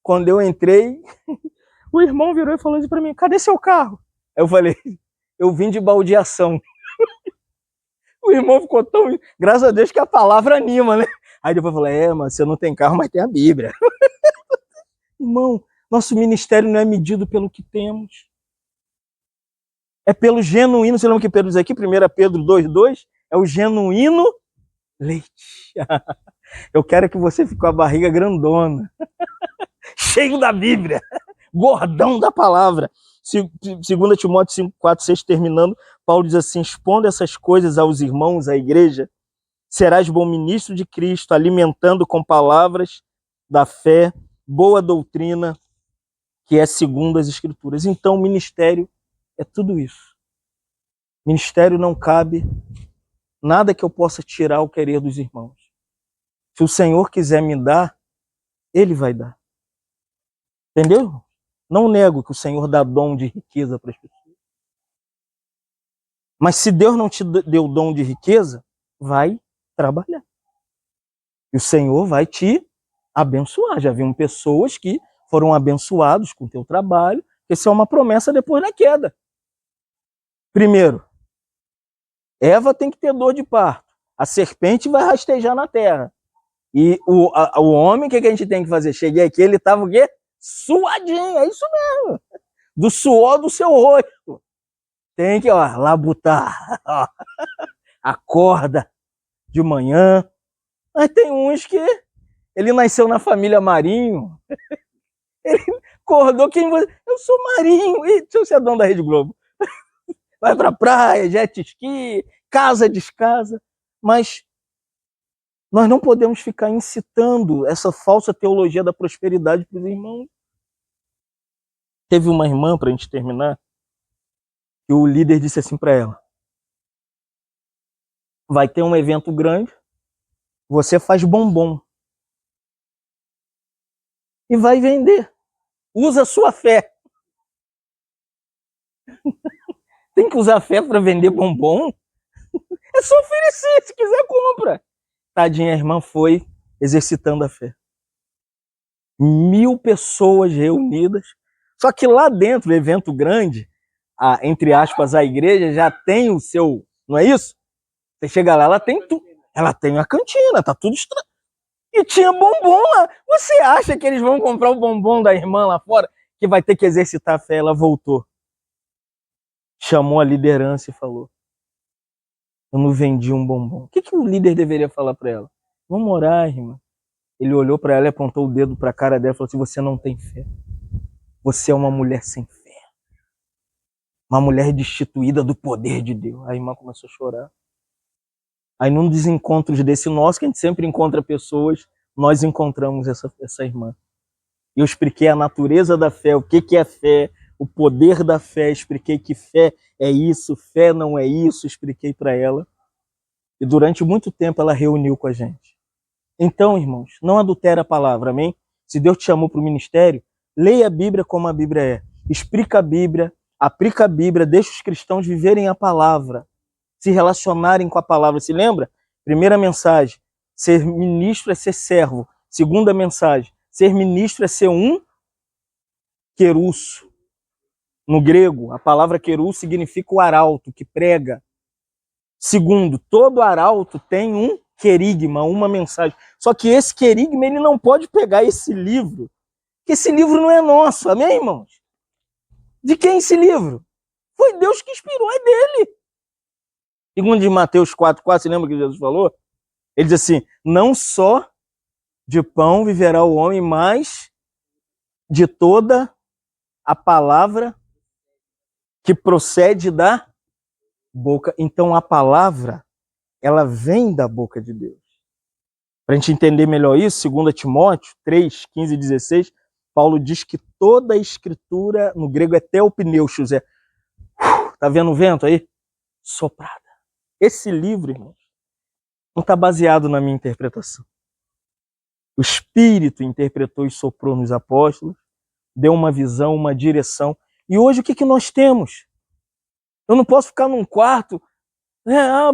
Quando eu entrei, o irmão virou e falou assim pra mim, cadê seu carro? Aí eu falei, eu vim de baldeação. O irmão ficou tão... Graças a Deus que a palavra anima, né? Aí depois eu falei, mas você não tem carro, mas tem a Bíblia. Irmão, nosso ministério não é medido pelo que temos. É pelo genuíno, você lembra que Pedro diz aqui, 1 Pedro 2,2? É o genuíno leite. Eu quero que você fique com a barriga grandona, cheio da Bíblia, gordão da palavra. 2 Timóteo 5, 4, 6, terminando, Paulo diz assim, expondo essas coisas aos irmãos, à igreja, serás bom ministro de Cristo, alimentando com palavras da fé, boa doutrina, que é segundo as Escrituras. Então, o ministério é tudo isso. Ministério não cabe nada que eu possa tirar o querer dos irmãos. Se o Senhor quiser me dar, Ele vai dar. Entendeu? Não nego que o Senhor dá dom de riqueza para as pessoas. Mas se Deus não te deu dom de riqueza, vai trabalhar. E o Senhor vai te abençoar. Já vimos pessoas que foram abençoados com o teu trabalho. Essa é uma promessa depois da queda. Primeiro, Eva tem que ter dor de parto. A serpente vai rastejar na terra. E o homem, o que a gente tem que fazer? Cheguei aqui, ele estava o quê? Suadinho, é isso mesmo. Do suor do seu rosto. Tem que, ó, labutar. Ó. Acorda de manhã. Mas tem uns que ele nasceu na família Marinho. Ele acordou, eu sou Marinho. E deixa eu ser dono da Rede Globo. Vai pra praia, jet ski, casa descasa. Mas nós não podemos ficar incitando essa falsa teologia da prosperidade para os irmãos. Teve uma irmã, para a gente terminar, que o líder disse assim para ela: vai ter um evento grande, você faz bombom e vai vender. Usa a sua fé. Tem que usar fé para vender bombom? É só oferecer, se quiser compra. Tadinha, a irmã foi exercitando a fé. 1000 pessoas reunidas. Só que lá dentro, o evento grande, entre aspas, a igreja já tem o seu, não é isso? Você chega lá, ela tem tudo. Ela tem a cantina, tá tudo estranho. E tinha bombom lá. Você acha que eles vão comprar o bombom da irmã lá fora? Que vai ter que exercitar a fé? Ela voltou. Chamou a liderança e falou: eu não vendi um bombom. O que o líder deveria falar para ela? Vamos orar, irmã. Ele olhou para ela e apontou o dedo para a cara dela e falou assim: você não tem fé. Você é uma mulher sem fé. Uma mulher destituída do poder de Deus. A irmã começou a chorar. Aí num dos encontros desse nosso, que a gente sempre encontra pessoas, nós encontramos essa irmã. E eu expliquei a natureza da fé, o que é fé, o poder da fé, expliquei que fé é isso, fé não é isso, expliquei para ela. E durante muito tempo ela reuniu com a gente. Então, irmãos, não adultere a palavra, amém? Se Deus te chamou para o ministério, leia a Bíblia como a Bíblia é. Explica a Bíblia, aplica a Bíblia, deixa os cristãos viverem a palavra, se relacionarem com a palavra. Se lembra? Primeira mensagem, ser ministro é ser servo. Segunda mensagem, ser ministro é ser um querusso. No grego, a palavra querusso significa o arauto, que prega. Segundo, todo arauto tem um querigma, uma mensagem. Só que esse querigma, ele não pode pegar esse livro, porque esse livro não é nosso, amém, irmãos? De quem é esse livro? Foi Deus que inspirou, é dele. Segundo de Mateus 4,4, você lembra que Jesus falou? Ele diz assim: não só de pão viverá o homem, mas de toda a palavra que procede da boca. Então a palavra, ela vem da boca de Deus. Para a gente entender melhor isso, 2 Timóteo 3, 15 e 16, Paulo diz que toda a escritura, no grego é theopneushos, tá vendo o vento aí? Soprada. Esse livro, irmãos, não está baseado na minha interpretação. O Espírito interpretou e soprou nos apóstolos, deu uma visão, uma direção. E hoje o que nós temos? Eu não posso ficar num quarto,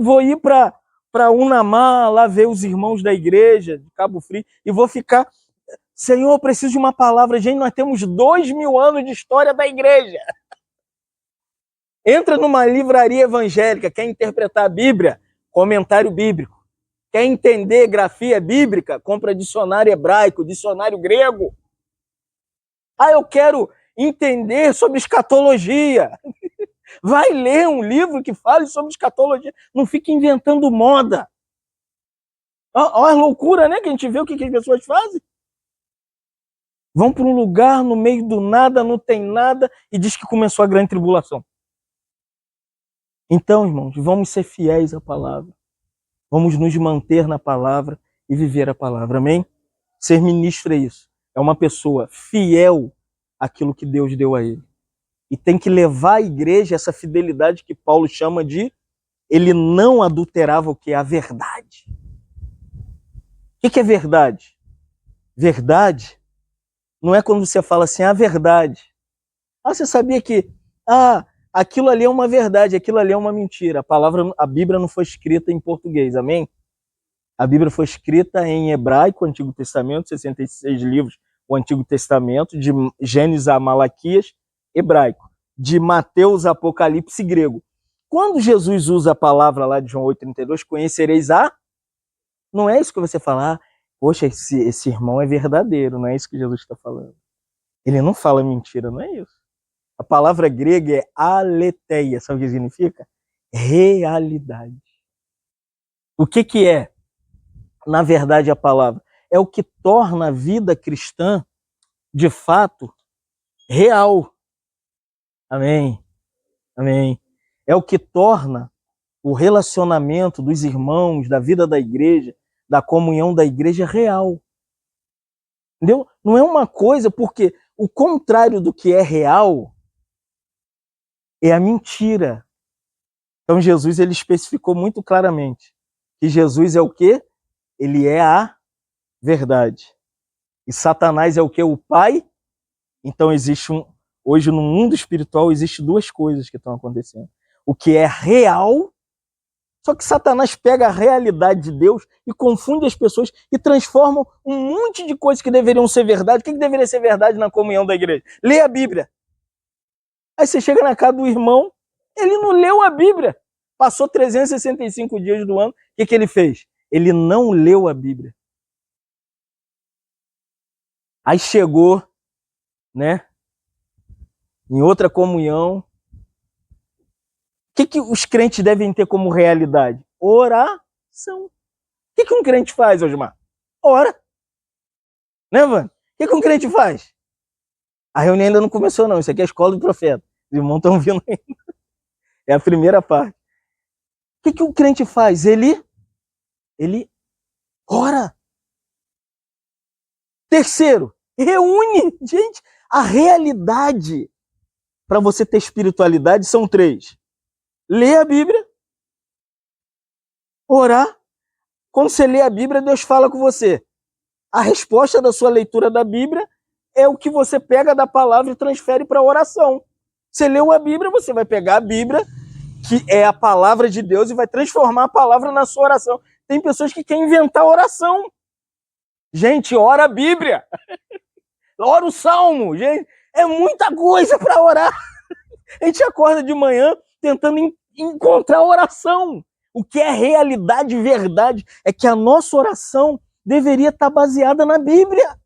vou ir para Unamá, lá ver os irmãos da igreja de Cabo Frio, e vou ficar, Senhor, eu preciso de uma palavra. Gente, nós temos 2000 anos de história da igreja. Entra numa livraria evangélica, quer interpretar a Bíblia, comentário bíblico. Quer entender grafia bíblica, compra dicionário hebraico, dicionário grego. Eu quero entender sobre escatologia. Vai ler um livro que fale sobre escatologia. Não fica inventando moda. Olha a loucura, né? Que a gente vê o que as pessoas fazem. Vão para um lugar no meio do nada, não tem nada, e diz que começou a grande tribulação. Então, irmãos, vamos ser fiéis à palavra. Vamos nos manter na palavra e viver a palavra, amém? Ser ministro é isso. É uma pessoa fiel àquilo que Deus deu a ele. E tem que levar à igreja essa fidelidade que Paulo chama de ele não adulterava o que? A verdade. O que é verdade? Verdade não é quando você fala assim, a verdade. Você sabia que aquilo ali é uma verdade, aquilo ali é uma mentira. A Bíblia não foi escrita em português, amém? A Bíblia foi escrita em hebraico, o Antigo Testamento, 66 livros, o Antigo Testamento, de Gênesis a Malaquias, hebraico. De Mateus a Apocalipse, grego. Quando Jesus usa a palavra lá de João 8,32, conhecereis a... Não é isso que você fala, ah, poxa, esse irmão é verdadeiro, não é isso que Jesus está falando. Ele não fala mentira, não é isso. A palavra grega é aletheia, sabe o que significa? Realidade. O que é, na verdade, a palavra? É o que torna a vida cristã, de fato, real. Amém. Amém. É o que torna o relacionamento dos irmãos, da vida da igreja, da comunhão da igreja real. Entendeu? Não é uma coisa, porque o contrário do que é real é a mentira. Então Jesus ele especificou muito claramente que Jesus é o quê? Ele é a verdade. E Satanás é o quê? O pai. Então existe hoje no mundo espiritual existe duas coisas que estão acontecendo. O que é real, só que Satanás pega a realidade de Deus e confunde as pessoas e transforma um monte de coisas que deveriam ser verdade. O que deveria ser verdade na comunhão da igreja? Lê a Bíblia. Aí você chega na casa do irmão, ele não leu a Bíblia. Passou 365 dias do ano, o que ele fez? Ele não leu a Bíblia. Aí chegou, né, em outra comunhão. O que os crentes devem ter como realidade? Oração. O que um crente faz, Osmar? Ora. Né, Vânia? O que um crente faz? A reunião ainda não começou, não. Isso aqui é a escola do profeta. Os irmãos estão vindo ainda. É a primeira parte. O que o crente faz? Ele ora. Terceiro, reúne. Gente, a realidade para você ter espiritualidade são três. Ler a Bíblia, orar. Quando você lê a Bíblia, Deus fala com você. A resposta da sua leitura da Bíblia é o que você pega da palavra e transfere para a oração. Você leu a Bíblia, você vai pegar a Bíblia, que é a palavra de Deus, e vai transformar a palavra na sua oração. Tem pessoas que querem inventar oração. Gente, ora a Bíblia. Ora o Salmo. Gente, é muita coisa para orar. A gente acorda de manhã tentando encontrar oração. O que é realidade e verdade é que a nossa oração deveria estar baseada na Bíblia.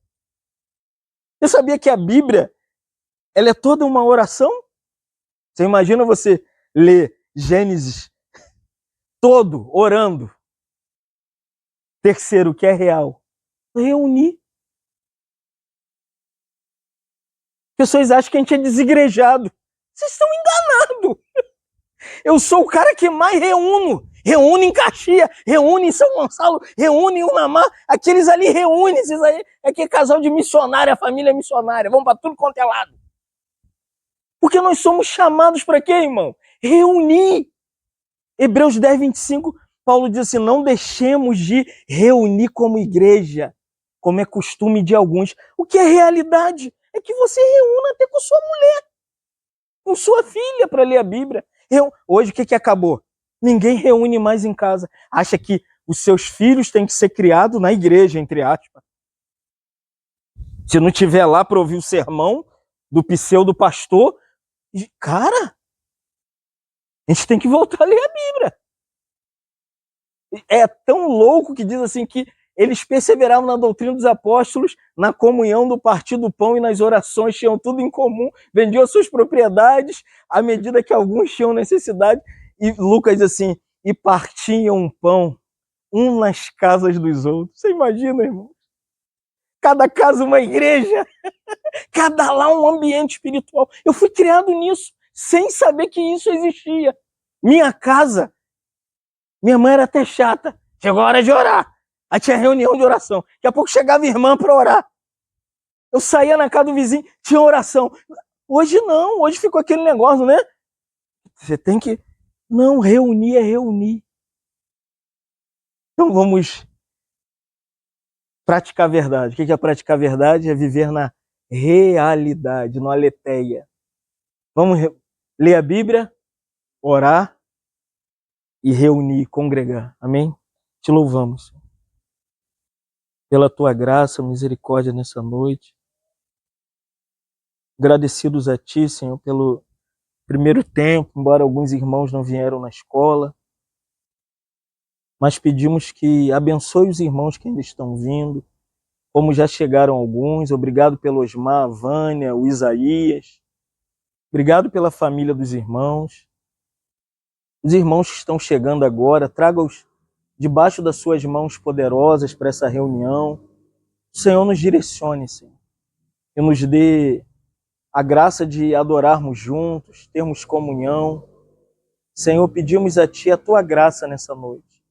Você sabia que a Bíblia ela é toda uma oração? Você imagina você ler Gênesis todo orando. Terceiro, o que é real? Reunir. Pessoas acham que a gente é desigrejado. Vocês estão enganados. Eu sou o cara que mais reúno. Reúne em Caxias, reúne em São Gonçalo, reúne em Unamar. Aqueles ali reúnem. Esses aí é que é casal de missionária, família missionária. Vamos para tudo quanto é lado. Porque nós somos chamados para quê, irmão? Reunir. Hebreus 10, 25, Paulo diz assim, não deixemos de reunir como igreja, como é costume de alguns. O que é realidade? É que você reúna até com sua mulher, com sua filha para ler a Bíblia. Hoje o que acabou? Ninguém reúne mais em casa. Acha que os seus filhos têm que ser criados na igreja, entre aspas. Se não tiver lá para ouvir o sermão do pseudo pastor, cara, a gente tem que voltar a ler a Bíblia. É tão louco que diz assim que eles perseveravam na doutrina dos apóstolos, na comunhão do partir do pão e nas orações, tinham tudo em comum, vendiam suas propriedades à medida que alguns tinham necessidade. E Lucas diz assim, e partiam pão, um nas casas dos outros. Você imagina, irmão? Cada casa uma igreja, cada lá um ambiente espiritual. Eu fui criado nisso, sem saber que isso existia. Minha casa, minha mãe era até chata. Chegou a hora de orar. Aí tinha reunião de oração. Daqui a pouco chegava a irmã para orar. Eu saía na casa do vizinho, tinha oração. Hoje não, hoje ficou aquele negócio, né? Você tem que... Não, reunir é reunir. Então vamos praticar a verdade. O que é praticar a verdade? É viver na realidade, na aletheia. Vamos ler a Bíblia, orar e reunir, congregar. Amém? Te louvamos. pela tua graça, misericórdia nessa noite. Agradecidos a ti, Senhor, pelo primeiro tempo, embora alguns irmãos não vieram na escola, mas pedimos que abençoe os irmãos que ainda estão vindo, como já chegaram alguns. Obrigado pelo Osmar, a Vânia, o Isaías. Obrigado pela família dos irmãos. Os irmãos que estão chegando agora, traga-os debaixo das suas mãos poderosas para essa reunião. O Senhor nos direcione, Senhor, e nos dê a graça de adorarmos juntos, termos comunhão. Senhor, pedimos a Ti a Tua graça nessa noite.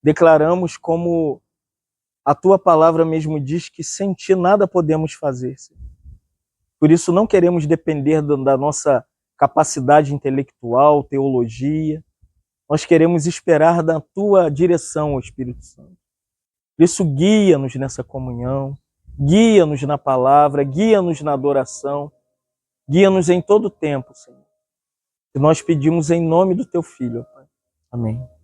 Declaramos como a Tua palavra mesmo diz que sem Ti nada podemos fazer, Senhor. Por isso não queremos depender da nossa capacidade intelectual, teologia. Nós queremos esperar da Tua direção, ó Espírito Santo. Por isso guia-nos nessa comunhão, guia-nos na palavra, guia-nos na adoração, guia-nos em todo o tempo, Senhor. E nós pedimos em nome do Teu Filho, Pai. Amém.